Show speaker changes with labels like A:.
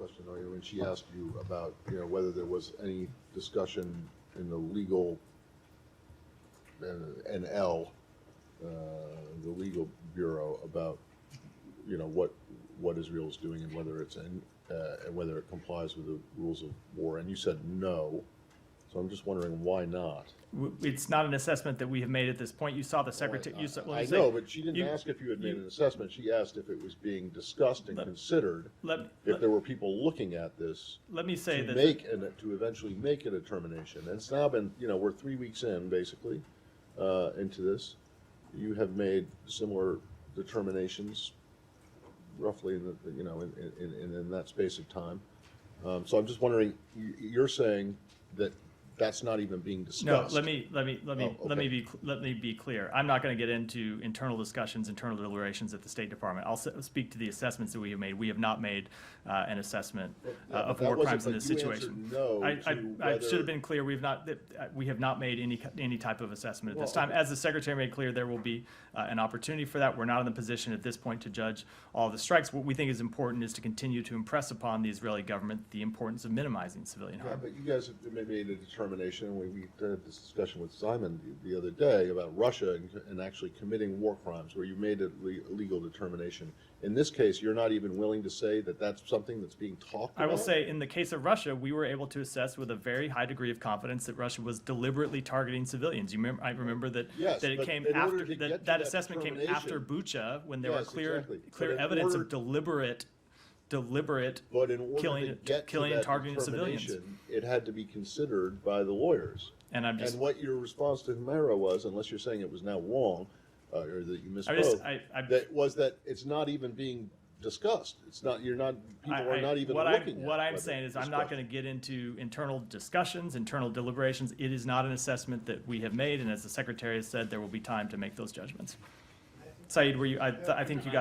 A: question earlier when she asked you about, whether there was any discussion in the legal NL, the legal bureau about, what Israel is doing and whether and whether it complies with the rules of war. And you said no. So I'm just wondering why not.
B: It's not an assessment that we have made at this point. You saw the secretary.
A: I know, but she didn't ask if you had made an assessment. She asked if it was being discussed and considered. If there were people looking at this.
B: Let me say that
A: to eventually make a determination. And it's now been, we're 3 weeks in basically into this. You have made similar determinations, roughly in in that space of time. So I'm just wondering. You're saying that that's not even being discussed.
B: No, let me be clear. I'm not going to get into internal discussions, internal deliberations at the State Department. I'll speak to the assessments that we have made. We have not made an assessment of war crimes in this situation.
A: No,
B: I should have been clear. We have not made any type of assessment at this time. As the Secretary made clear, there will be an opportunity for that. We're not in the position at this point to judge all the strikes. What we think is important is to continue to impress upon the Israeli government the importance of minimizing civilian harm.
A: But you guys have made a determination. We had this discussion with Simon the other day about Russia and actually committing war crimes, where you made a legal determination. In this case, you're not even willing to say that that's something that's being talked about?
B: I will say, in the case of Russia, we were able to assess with a very high degree of confidence that Russia was deliberately targeting civilians. I remember that
A: it
B: came
A: after
B: that assessment came after Bucha, when there were clear evidence of deliberate
A: but in order
B: killing and targeting civilians.
A: It had to be considered by the lawyers.
B: And
A: what your response to Humera was, unless you're saying it was now wrong, or that you misspoke, that it's not even being discussed. It's not. People are not even looking at it.
B: What I'm saying is, I'm not going to get into internal discussions, internal deliberations. It is not an assessment that we have made, and as the Secretary has said, there will be time to make those judgments. Saeed, I think you got.